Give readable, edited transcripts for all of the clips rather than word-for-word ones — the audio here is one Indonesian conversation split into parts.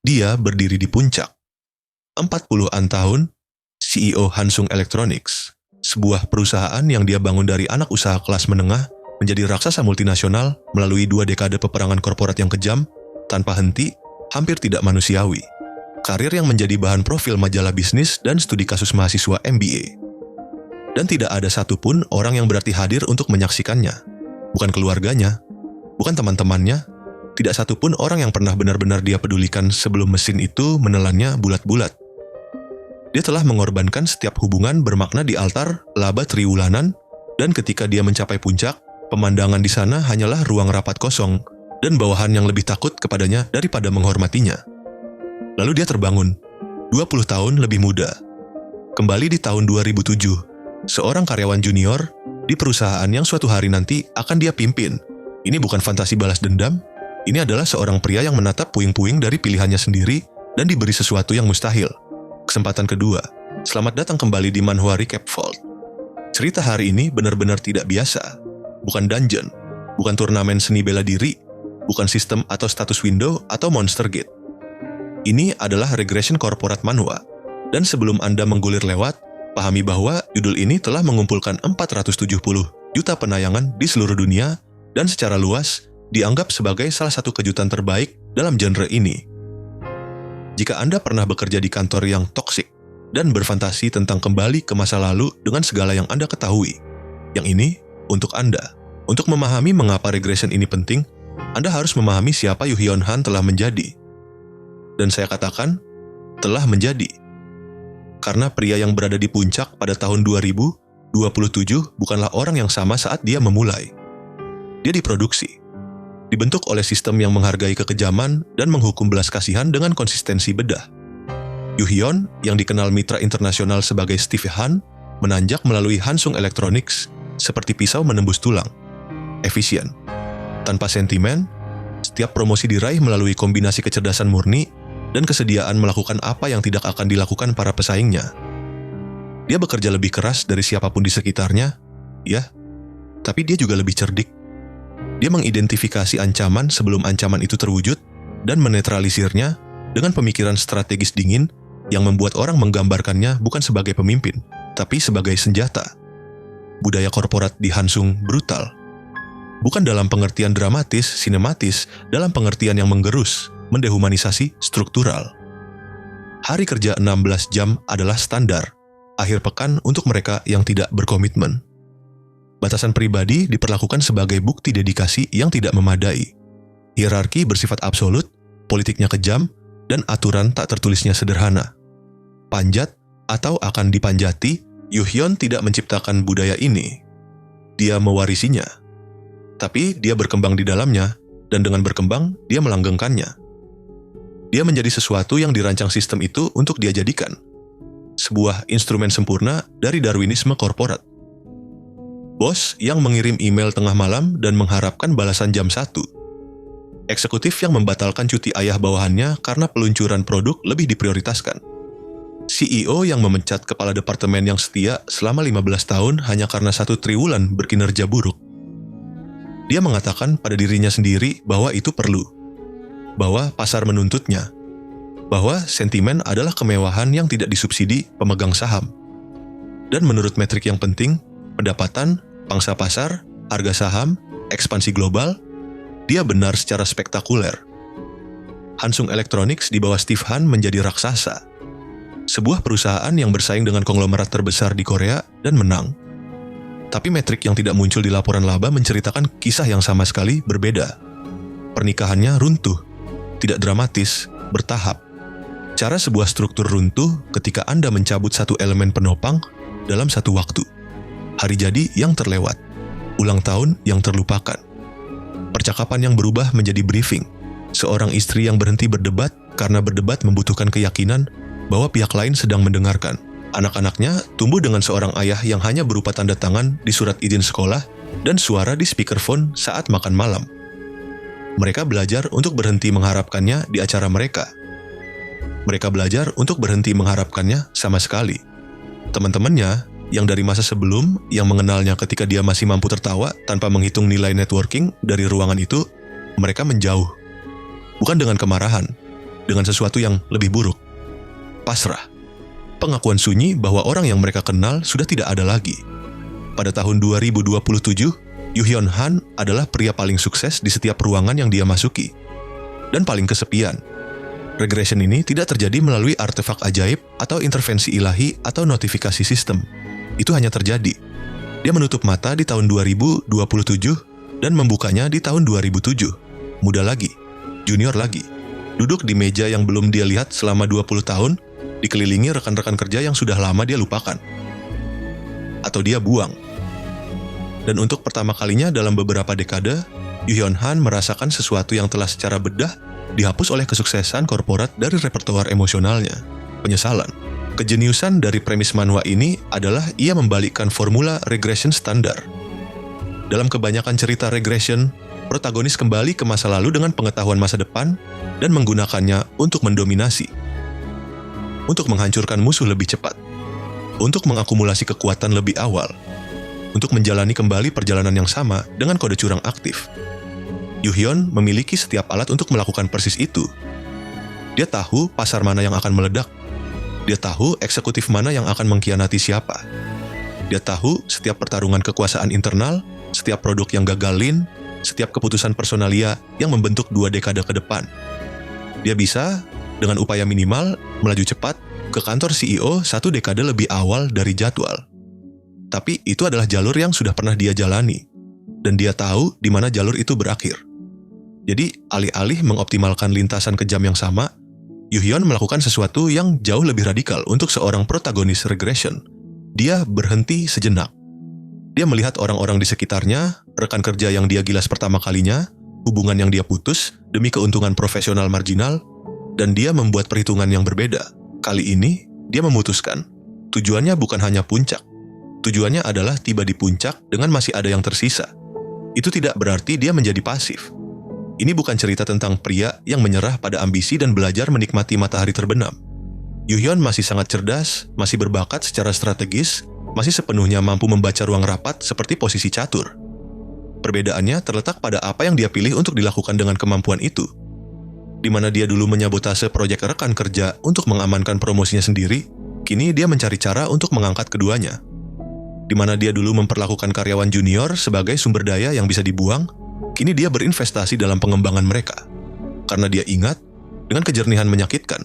Dia berdiri di puncak. 40-an tahun, CEO Hansung Electronics, sebuah perusahaan yang dia bangun dari anak usaha kelas menengah, menjadi raksasa multinasional melalui 2 dekade peperangan korporat yang kejam, tanpa henti, hampir tidak manusiawi. Karir yang menjadi bahan profil majalah bisnis dan studi kasus mahasiswa MBA. Dan tidak ada satupun orang yang berarti hadir untuk menyaksikannya. Bukan keluarganya, bukan teman-temannya, tidak satupun orang yang pernah benar-benar dia pedulikan sebelum mesin itu menelannya bulat-bulat. Dia telah mengorbankan setiap hubungan bermakna di altar laba triwulanan, dan ketika dia mencapai puncak, pemandangan di sana hanyalah ruang rapat kosong dan bawahan yang lebih takut kepadanya daripada menghormatinya. Lalu dia terbangun, 20 tahun lebih muda. Kembali di tahun 2007, seorang karyawan junior di perusahaan yang suatu hari nanti akan dia pimpin. Ini bukan fantasi balas dendam, ini adalah seorang pria yang menatap puing-puing dari pilihannya sendiri dan diberi sesuatu yang mustahil. Kesempatan kedua, selamat datang kembali di Manhwa Recap Vault. Cerita hari ini benar-benar tidak biasa. Bukan dungeon, bukan turnamen seni bela diri, bukan sistem atau status window atau monster gate. Ini adalah regression korporat manhwa. Dan sebelum Anda menggulir lewat, pahami bahwa judul ini telah mengumpulkan 470 juta penayangan di seluruh dunia dan secara luas dianggap sebagai salah satu kejutan terbaik dalam genre ini. Jika Anda pernah bekerja di kantor yang toksik dan berfantasi tentang kembali ke masa lalu dengan segala yang Anda ketahui, yang ini untuk Anda. Untuk memahami mengapa regression ini penting, Anda harus memahami siapa Yoo Hyun Han telah menjadi. Dan saya katakan, telah menjadi. Karena pria yang berada di puncak pada tahun 2027 bukanlah orang yang sama saat dia memulai. Dia diproduksi. Dibentuk oleh sistem yang menghargai kekejaman dan menghukum belas kasihan dengan konsistensi bedah. Yoo Hyun, yang dikenal mitra internasional sebagai Steve Han, menanjak melalui Hansung Electronics seperti pisau menembus tulang. Efisien. Tanpa sentimen, setiap promosi diraih melalui kombinasi kecerdasan murni dan kesediaan melakukan apa yang tidak akan dilakukan para pesaingnya. Dia bekerja lebih keras dari siapapun di sekitarnya, ya, tapi dia juga lebih cerdik. Dia mengidentifikasi ancaman sebelum ancaman itu terwujud dan menetralisirnya dengan pemikiran strategis dingin yang membuat orang menggambarkannya bukan sebagai pemimpin, tapi sebagai senjata. Budaya korporat di Hansung brutal. Bukan dalam pengertian dramatis, sinematis, dalam pengertian yang menggerus, mendehumanisasi, struktural. Hari kerja 16 jam adalah standar, akhir pekan untuk mereka yang tidak berkomitmen. Batasan pribadi diperlakukan sebagai bukti dedikasi yang tidak memadai. Hierarki bersifat absolut, politiknya kejam, dan aturan tak tertulisnya sederhana. Panjat atau akan dipanjati, Yoo Hyun tidak menciptakan budaya ini. Dia mewarisinya. Tapi dia berkembang di dalamnya, dan dengan berkembang, dia melanggengkannya. Dia menjadi sesuatu yang dirancang sistem itu untuk dia jadikan. Sebuah instrumen sempurna dari Darwinisme korporat. Bos yang mengirim email tengah malam dan mengharapkan balasan jam 1. Eksekutif yang membatalkan cuti ayah bawahannya karena peluncuran produk lebih diprioritaskan. CEO yang memecat kepala departemen yang setia selama 15 tahun hanya karena 1 triwulan berkinerja buruk. Dia mengatakan pada dirinya sendiri bahwa itu perlu. Bahwa pasar menuntutnya. Bahwa sentimen adalah kemewahan yang tidak disubsidi pemegang saham. Dan menurut metrik yang penting, pendapatan, pangsa pasar, harga saham, ekspansi global, dia benar secara spektakuler. Hansung Electronics di bawah Steve Han menjadi raksasa. Sebuah perusahaan yang bersaing dengan konglomerat terbesar di Korea dan menang. Tapi metrik yang tidak muncul di laporan laba menceritakan kisah yang sama sekali berbeda. Pernikahannya runtuh, tidak dramatis, bertahap. Cara sebuah struktur runtuh ketika Anda mencabut satu elemen penopang dalam satu waktu. Hari jadi yang terlewat, ulang tahun yang terlupakan. Percakapan yang berubah menjadi briefing. Seorang istri yang berhenti berdebat karena berdebat membutuhkan keyakinan bahwa pihak lain sedang mendengarkan. Anak-anaknya tumbuh dengan seorang ayah yang hanya berupa tanda tangan di surat izin sekolah dan suara di speakerphone saat makan malam. Mereka belajar untuk berhenti mengharapkannya di acara mereka. Mereka belajar untuk berhenti mengharapkannya sama sekali. Teman-temannya yang dari masa sebelum, yang mengenalnya ketika dia masih mampu tertawa tanpa menghitung nilai networking dari ruangan itu, mereka menjauh. Bukan dengan kemarahan, dengan sesuatu yang lebih buruk. Pasrah. Pengakuan sunyi bahwa orang yang mereka kenal sudah tidak ada lagi. Pada tahun 2027, Yoo-hyun Han adalah pria paling sukses di setiap ruangan yang dia masuki. Dan paling kesepian. Regression ini tidak terjadi melalui artefak ajaib atau intervensi ilahi atau notifikasi sistem. Itu hanya terjadi. Dia menutup mata di tahun 2027 dan membukanya di tahun 2007. Muda lagi, junior lagi. Duduk di meja yang belum dia lihat selama 20 tahun, dikelilingi rekan-rekan kerja yang sudah lama dia lupakan. Atau dia buang. Dan untuk pertama kalinya dalam beberapa dekade, Yoo-hyun Han merasakan sesuatu yang telah secara bedah dihapus oleh kesuksesan korporat dari repertoar emosionalnya, penyesalan. Kejeniusan dari premis manhwa ini adalah ia membalikkan formula regression standar. Dalam kebanyakan cerita regression, protagonis kembali ke masa lalu dengan pengetahuan masa depan dan menggunakannya untuk mendominasi. Untuk menghancurkan musuh lebih cepat. Untuk mengakumulasi kekuatan lebih awal. Untuk menjalani kembali perjalanan yang sama dengan kode curang aktif. Yoo-hyun memiliki setiap alat untuk melakukan persis itu. Dia tahu pasar mana yang akan meledak. Dia tahu eksekutif mana yang akan mengkhianati siapa. Dia tahu setiap pertarungan kekuasaan internal, setiap produk yang gagalin, setiap keputusan personalia yang membentuk 2 dekade ke depan. Dia bisa, dengan upaya minimal, melaju cepat ke kantor CEO 1 dekade lebih awal dari jadwal. Tapi itu adalah jalur yang sudah pernah dia jalani. Dan dia tahu di mana jalur itu berakhir. Jadi, alih-alih mengoptimalkan lintasan kejam yang sama, Yoo-hyun melakukan sesuatu yang jauh lebih radikal untuk seorang protagonis regression. Dia berhenti sejenak. Dia melihat orang-orang di sekitarnya, rekan kerja yang dia gilas pertama kalinya, hubungan yang dia putus demi keuntungan profesional marginal, dan dia membuat perhitungan yang berbeda. Kali ini, dia memutuskan, tujuannya bukan hanya puncak. Tujuannya adalah tiba di puncak dengan masih ada yang tersisa. Itu tidak berarti dia menjadi pasif. Ini bukan cerita tentang pria yang menyerah pada ambisi dan belajar menikmati matahari terbenam. Yoo-hyun masih sangat cerdas, masih berbakat secara strategis, masih sepenuhnya mampu membaca ruang rapat seperti posisi catur. Perbedaannya terletak pada apa yang dia pilih untuk dilakukan dengan kemampuan itu. Di mana dia dulu menyabotase proyek rekan kerja untuk mengamankan promosinya sendiri, kini dia mencari cara untuk mengangkat keduanya. Di mana dia dulu memperlakukan karyawan junior sebagai sumber daya yang bisa dibuang, kini dia berinvestasi dalam pengembangan mereka. Karena dia ingat, dengan kejernihan menyakitkan.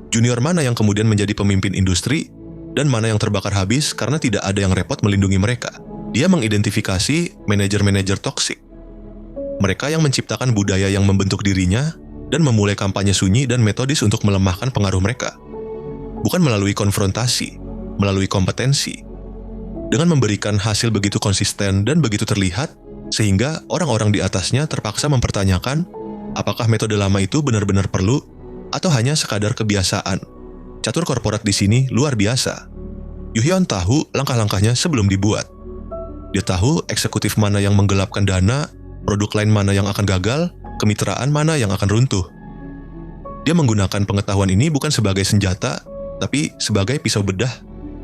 Junior mana yang kemudian menjadi pemimpin industri, dan mana yang terbakar habis karena tidak ada yang repot melindungi mereka. Dia mengidentifikasi manajer-manajer toksik. Mereka yang menciptakan budaya yang membentuk dirinya, dan memulai kampanye sunyi dan metodis untuk melemahkan pengaruh mereka. Bukan melalui konfrontasi, melalui kompetensi. Dengan memberikan hasil begitu konsisten dan begitu terlihat, sehingga orang-orang di atasnya terpaksa mempertanyakan apakah metode lama itu benar-benar perlu atau hanya sekadar kebiasaan. Catur korporat di sini luar biasa. Yoo-hyun tahu langkah-langkahnya sebelum dibuat. Dia tahu eksekutif mana yang menggelapkan dana, produk lain mana yang akan gagal, kemitraan mana yang akan runtuh. Dia menggunakan pengetahuan ini bukan sebagai senjata, tapi sebagai pisau bedah,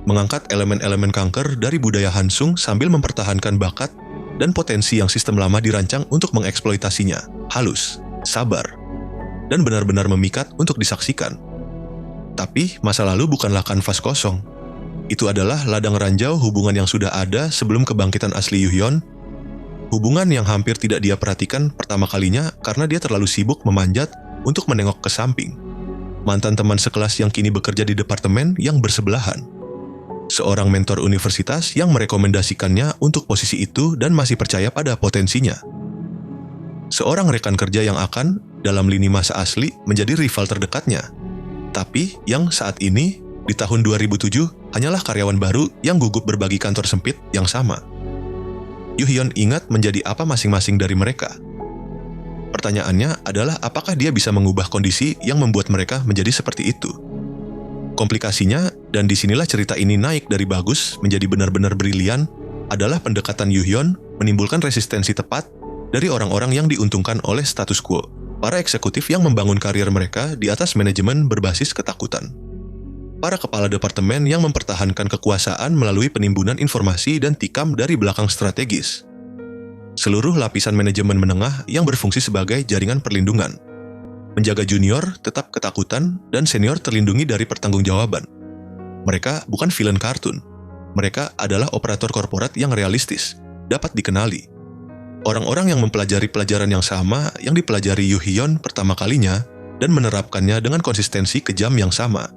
mengangkat elemen-elemen kanker dari budaya Hansung sambil mempertahankan bakat dan potensi yang sistem lama dirancang untuk mengeksploitasinya, halus, sabar, dan benar-benar memikat untuk disaksikan. Tapi masa lalu bukanlah kanvas kosong. Itu adalah ladang ranjau hubungan yang sudah ada sebelum kebangkitan asli Yoo-hyun, hubungan yang hampir tidak dia perhatikan pertama kalinya karena dia terlalu sibuk memanjat untuk menengok ke samping. Mantan teman sekelas yang kini bekerja di departemen yang bersebelahan. Seorang mentor universitas yang merekomendasikannya untuk posisi itu dan masih percaya pada potensinya. Seorang rekan kerja yang akan, dalam lini masa asli, menjadi rival terdekatnya. Tapi yang saat ini, di tahun 2007, hanyalah karyawan baru yang gugup berbagi kantor sempit yang sama. Yoo-hyun ingat menjadi apa masing-masing dari mereka. Pertanyaannya adalah apakah dia bisa mengubah kondisi yang membuat mereka menjadi seperti itu. Komplikasinya, dan disinilah cerita ini naik dari bagus menjadi benar-benar brilian, adalah pendekatan Yoo-hyun menimbulkan resistensi tepat dari orang-orang yang diuntungkan oleh status quo, para eksekutif yang membangun karir mereka di atas manajemen berbasis ketakutan. Para kepala departemen yang mempertahankan kekuasaan melalui penimbunan informasi dan tikam dari belakang strategis. Seluruh lapisan manajemen menengah yang berfungsi sebagai jaringan perlindungan. menjaga junior tetap ketakutan dan senior terlindungi dari pertanggungjawaban. Mereka bukan villain kartun. Mereka adalah operator korporat yang realistis, dapat dikenali. Orang-orang yang mempelajari pelajaran yang sama yang dipelajari Yoo Hyun pertama kalinya dan menerapkannya dengan konsistensi kejam yang sama.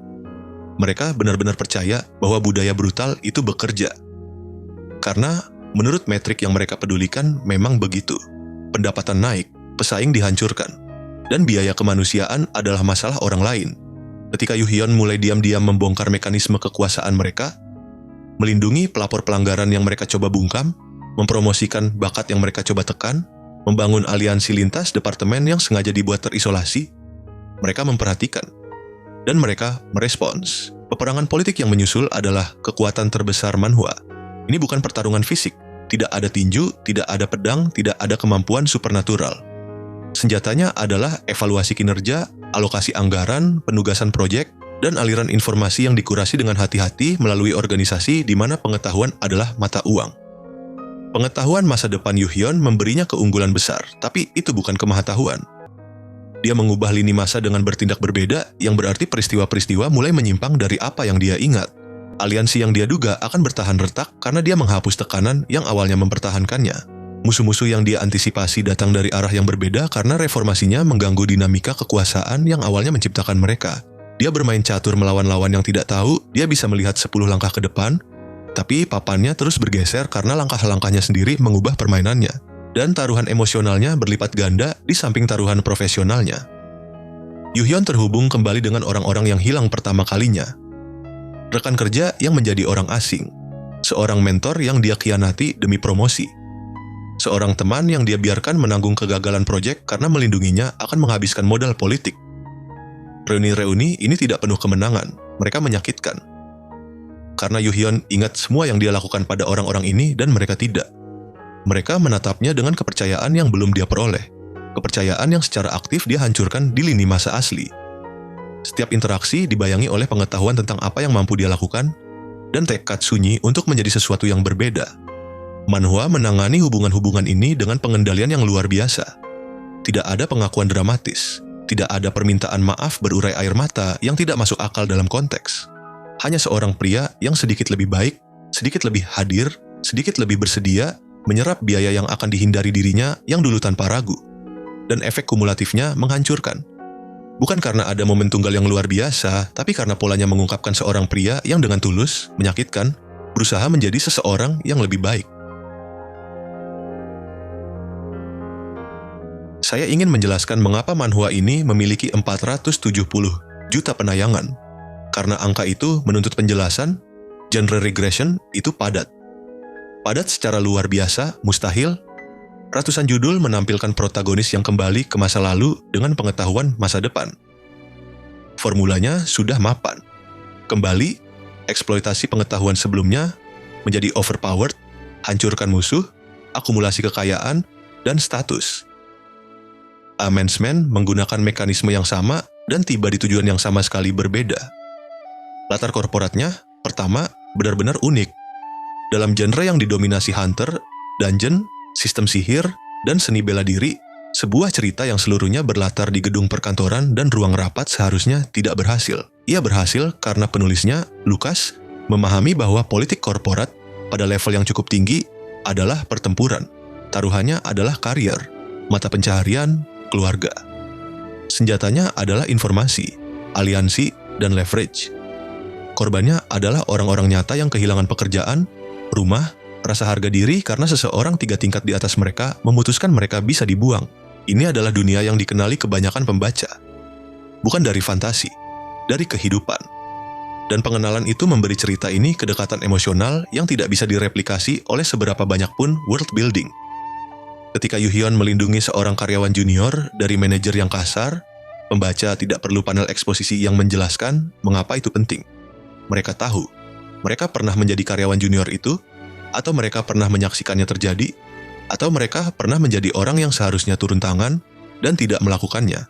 Mereka benar-benar percaya bahwa budaya brutal itu bekerja. Karena menurut metrik yang mereka pedulikan memang begitu. Pendapatan naik, pesaing dihancurkan, dan biaya kemanusiaan adalah masalah orang lain. Ketika Yoo Hyun mulai diam-diam membongkar mekanisme kekuasaan mereka, melindungi pelapor pelanggaran yang mereka coba bungkam, mempromosikan bakat yang mereka coba tekan, membangun aliansi lintas departemen yang sengaja dibuat terisolasi, mereka memperhatikan, dan mereka merespons. Peperangan politik yang menyusul adalah kekuatan terbesar manhwa. Ini bukan pertarungan fisik, tidak ada tinju, tidak ada pedang, tidak ada kemampuan supernatural. Senjatanya adalah evaluasi kinerja, alokasi anggaran, penugasan proyek, dan aliran informasi yang dikurasi dengan hati-hati melalui organisasi di mana pengetahuan adalah mata uang. Pengetahuan masa depan Yoo Hyun memberinya keunggulan besar, tapi itu bukan kemahatauan. Dia mengubah lini masa dengan bertindak berbeda, yang berarti peristiwa-peristiwa mulai menyimpang dari apa yang dia ingat. Aliansi yang dia duga akan bertahan retak karena dia menghapus tekanan yang awalnya mempertahankannya. Musuh-musuh yang dia antisipasi datang dari arah yang berbeda karena reformasinya mengganggu dinamika kekuasaan yang awalnya menciptakan mereka. Dia bermain catur melawan lawan yang tidak tahu, dia bisa melihat 10 langkah ke depan, tapi papannya terus bergeser karena langkah-langkahnya sendiri mengubah permainannya. Dan taruhan emosionalnya berlipat ganda di samping taruhan profesionalnya. Yoo Hyun terhubung kembali dengan orang-orang yang hilang pertama kalinya. Rekan kerja yang menjadi orang asing. Seorang mentor yang dia khianati demi promosi. Seorang teman yang dia biarkan menanggung kegagalan proyek karena melindunginya akan menghabiskan modal politik. Reuni-reuni ini tidak penuh kemenangan, mereka menyakitkan. Karena Yoo Hyun ingat semua yang dia lakukan pada orang-orang ini dan mereka tidak. Mereka menatapnya dengan kepercayaan yang belum dia peroleh. Kepercayaan yang secara aktif dia hancurkan di lini masa asli. Setiap interaksi dibayangi oleh pengetahuan tentang apa yang mampu dia lakukan dan tekad sunyi untuk menjadi sesuatu yang berbeda. Manhwa menangani hubungan-hubungan ini dengan pengendalian yang luar biasa. Tidak ada pengakuan dramatis. Tidak ada permintaan maaf berurai air mata yang tidak masuk akal dalam konteks. Hanya seorang pria yang sedikit lebih baik, sedikit lebih hadir, sedikit lebih bersedia menyerap biaya yang akan dihindari dirinya yang dulu tanpa ragu. Dan efek kumulatifnya menghancurkan. Bukan karena ada momen tunggal yang luar biasa, tapi karena polanya mengungkapkan seorang pria yang dengan tulus, menyakitkan, berusaha menjadi seseorang yang lebih baik. Saya ingin menjelaskan mengapa manhwa ini memiliki 470 juta penayangan. Karena angka itu menuntut penjelasan, genre regression itu padat. Padat secara luar biasa, mustahil. Ratusan judul menampilkan protagonis yang kembali ke masa lalu dengan pengetahuan masa depan. Formulanya sudah mapan. Kembali, eksploitasi pengetahuan sebelumnya menjadi overpowered, hancurkan musuh, akumulasi kekayaan, dan status. Amendment menggunakan mekanisme yang sama dan tiba di tujuan yang sama sekali berbeda. Latar korporatnya, pertama, benar-benar unik. Dalam genre yang didominasi hunter, dungeon, sistem sihir, dan seni bela diri, sebuah cerita yang seluruhnya berlatar di gedung perkantoran dan ruang rapat seharusnya tidak berhasil. Ia berhasil karena penulisnya, Lucas, memahami bahwa politik korporat pada level yang cukup tinggi adalah pertempuran. Taruhannya adalah karier, mata pencaharian, keluarga. Senjatanya adalah informasi, aliansi, dan leverage. Korbannya adalah orang-orang nyata yang kehilangan pekerjaan, rumah, rasa harga diri karena seseorang 3 tingkat di atas mereka memutuskan mereka bisa dibuang. Ini adalah dunia yang dikenali kebanyakan pembaca. Bukan dari fantasi, dari kehidupan. Dan pengenalan itu memberi cerita ini kedekatan emosional yang tidak bisa direplikasi oleh seberapa banyak pun world building. Ketika Yoo Hyun melindungi seorang karyawan junior dari manajer yang kasar, pembaca tidak perlu panel eksposisi yang menjelaskan mengapa itu penting. Mereka tahu, mereka pernah menjadi karyawan junior itu, atau mereka pernah menyaksikannya terjadi, atau mereka pernah menjadi orang yang seharusnya turun tangan dan tidak melakukannya.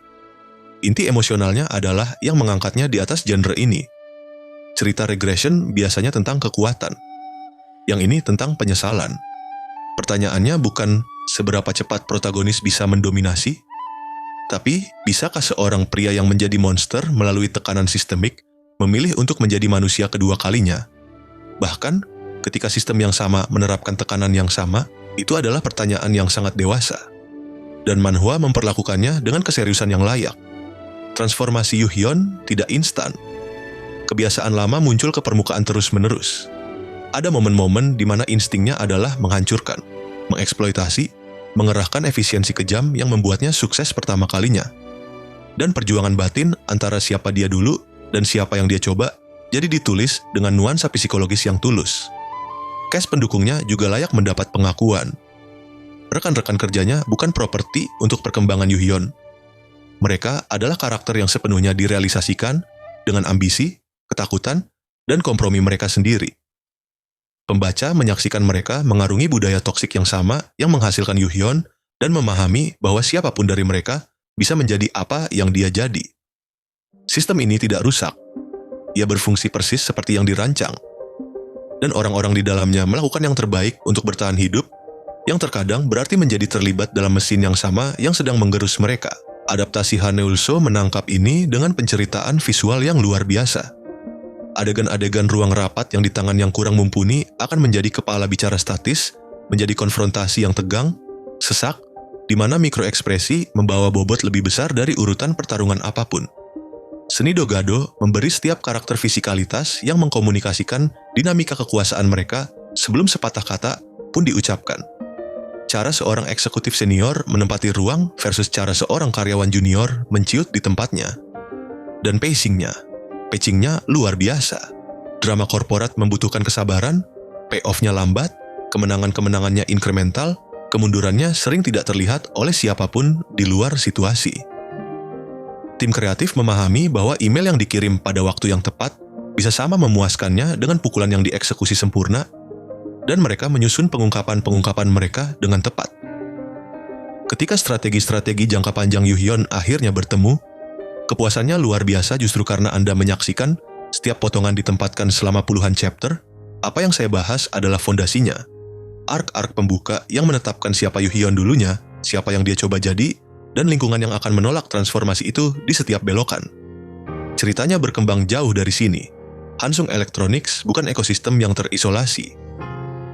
Inti emosionalnya adalah yang mengangkatnya di atas genre ini. Cerita regression biasanya tentang kekuatan. Yang ini tentang penyesalan. Pertanyaannya bukan seberapa cepat protagonis bisa mendominasi, Tapi, bisakah seorang pria yang menjadi monster melalui tekanan sistemik memilih untuk menjadi manusia kedua kalinya? Bahkan, ketika sistem yang sama menerapkan tekanan yang sama, itu adalah pertanyaan yang sangat dewasa. Dan manhwa memperlakukannya dengan keseriusan yang layak. Transformasi Yu-hyun tidak instan. Kebiasaan lama muncul ke permukaan terus-menerus. Ada momen-momen di mana instingnya adalah menghancurkan, mengeksploitasi, mengerahkan efisiensi kejam yang membuatnya sukses pertama kalinya. Dan perjuangan batin antara siapa dia dulu dan siapa yang dia coba jadi ditulis dengan nuansa psikologis yang tulus. Cast pendukungnya juga layak mendapat pengakuan. Rekan-rekan kerjanya bukan properti untuk perkembangan Yu-hyun. Mereka adalah karakter yang sepenuhnya direalisasikan dengan ambisi, ketakutan, dan kompromi mereka sendiri. Pembaca menyaksikan mereka mengarungi budaya toksik yang sama yang menghasilkan Yu-hyun dan memahami bahwa siapapun dari mereka bisa menjadi apa yang dia jadi. Sistem ini tidak rusak. Ia berfungsi persis seperti yang dirancang. Dan orang-orang di dalamnya melakukan yang terbaik untuk bertahan hidup, yang terkadang berarti menjadi terlibat dalam mesin yang sama yang sedang menggerus mereka. Adaptasi Haneulso menangkap ini dengan penceritaan visual yang luar biasa. Adegan-adegan ruang rapat yang di tangan yang kurang mumpuni akan menjadi kepala bicara statis, menjadi konfrontasi yang tegang, sesak, di mana mikroekspresi membawa bobot lebih besar dari urutan pertarungan apapun. Seni Dogado memberi setiap karakter fisikalitas yang mengkomunikasikan dinamika kekuasaan mereka sebelum sepatah kata pun diucapkan. Cara seorang eksekutif senior menempati ruang versus cara seorang karyawan junior menciut di tempatnya. Dan pacingnya luar biasa. Drama korporat membutuhkan kesabaran, payoff-nya lambat, kemenangan-kemenangannya inkremental, kemundurannya sering tidak terlihat oleh siapapun di luar situasi. Tim kreatif memahami bahwa email yang dikirim pada waktu yang tepat bisa sama memuaskannya dengan pukulan yang dieksekusi sempurna, dan mereka menyusun pengungkapan-pengungkapan mereka dengan tepat. Ketika strategi-strategi jangka panjang Yu-hyun akhirnya bertemu, kepuasannya luar biasa justru karena Anda menyaksikan setiap potongan ditempatkan selama puluhan chapter. Apa yang saya bahas adalah fondasinya. Arc-arc pembuka yang menetapkan siapa Yu-hyun dulunya, siapa yang dia coba jadi, dan lingkungan yang akan menolak transformasi itu di setiap belokan. Ceritanya berkembang jauh dari sini. Hansung Electronics bukan ekosistem yang terisolasi.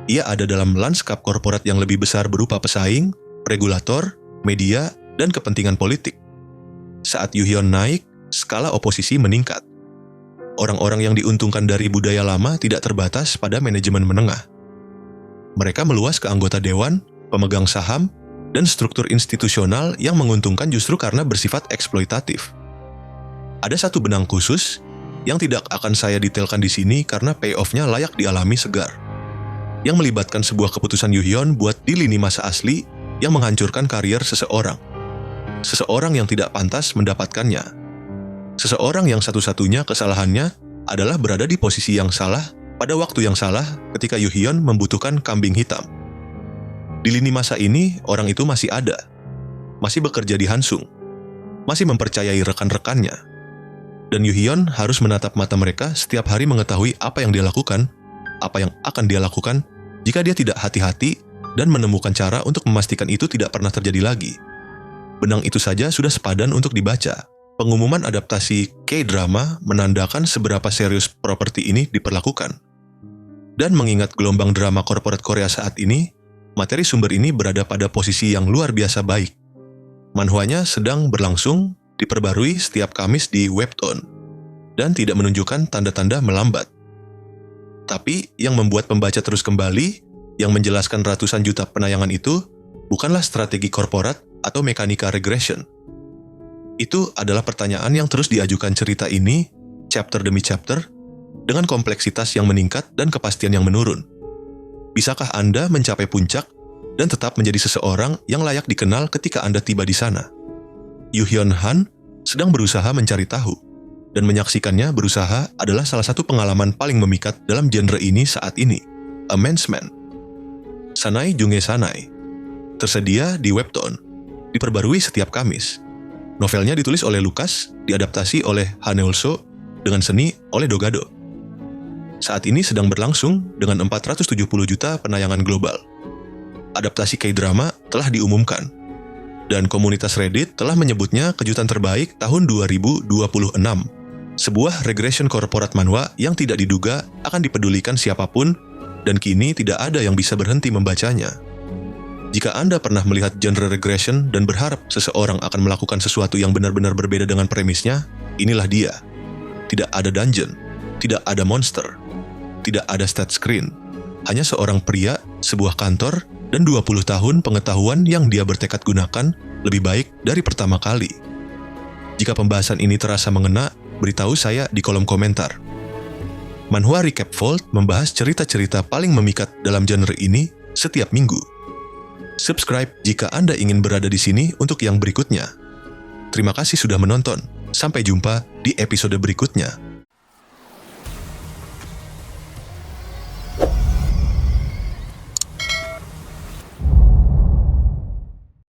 Ia ada dalam lanskap korporat yang lebih besar berupa pesaing, regulator, media, dan kepentingan politik. Saat Yu-hyun naik, skala oposisi meningkat. Orang-orang yang diuntungkan dari budaya lama tidak terbatas pada manajemen menengah. Mereka meluas ke anggota dewan, pemegang saham, dan struktur institusional yang menguntungkan justru karena bersifat eksploitatif. Ada satu benang khusus yang tidak akan saya detailkan di sini karena payoff-nya layak dialami segar, yang melibatkan sebuah keputusan Yu-hyun buat di lini masa asli yang menghancurkan karier seseorang. Seseorang yang tidak pantas mendapatkannya. Seseorang yang satu-satunya kesalahannya adalah berada di posisi yang salah pada waktu yang salah ketika Yu-hyun membutuhkan kambing hitam. Di lini masa ini, orang itu masih ada. Masih bekerja di Hansung. Masih mempercayai rekan-rekannya. Dan Yu-hyun harus menatap mata mereka setiap hari mengetahui apa yang dia lakukan, apa yang akan dia lakukan jika dia tidak hati-hati dan menemukan cara untuk memastikan itu tidak pernah terjadi lagi. Benang itu saja sudah sepadan untuk dibaca. Pengumuman adaptasi K-drama menandakan seberapa serius properti ini diperlakukan. Dan mengingat gelombang drama korporat Korea saat ini, materi sumber ini berada pada posisi yang luar biasa baik. Manhwanya sedang berlangsung, diperbarui setiap Kamis di Webtoon, dan tidak menunjukkan tanda-tanda melambat. Tapi yang membuat pembaca terus kembali, yang menjelaskan ratusan juta penayangan itu, bukanlah strategi korporat atau mekanika regression. Itu adalah pertanyaan yang terus diajukan cerita ini, chapter demi chapter, dengan kompleksitas yang meningkat dan kepastian yang menurun. Bisakah Anda mencapai puncak dan tetap menjadi seseorang yang layak dikenal ketika Anda tiba di sana? Yu-hyun Han sedang berusaha mencari tahu, dan menyaksikannya berusaha adalah salah satu pengalaman paling memikat dalam genre ini saat ini. A Man's Man. Sanai Junge Sanai. Tersedia di Webtoon. Diperbarui setiap Kamis. Novelnya ditulis oleh Lucas, diadaptasi oleh Haneulso, dengan seni oleh Dogado. Saat ini sedang berlangsung dengan 470 juta penayangan global. Adaptasi K-drama telah diumumkan. dan komunitas Reddit telah menyebutnya kejutan terbaik tahun 2026. Sebuah regression korporat manhwa yang tidak diduga akan dipedulikan siapapun, dan kini tidak ada yang bisa berhenti membacanya. Jika Anda pernah melihat genre regression dan berharap seseorang akan melakukan sesuatu yang benar-benar berbeda dengan premisnya, inilah dia. Tidak ada dungeon, tidak ada monster, tidak ada stat screen. Hanya seorang pria, sebuah kantor, dan 20 tahun pengetahuan yang dia bertekad gunakan lebih baik dari pertama kali. Jika pembahasan ini terasa mengena, beritahu saya di kolom komentar. Manhwa Recap Vault membahas cerita-cerita paling memikat dalam genre ini setiap minggu. Subscribe jika Anda ingin berada di sini untuk yang berikutnya. Terima kasih sudah menonton. Sampai jumpa di episode berikutnya.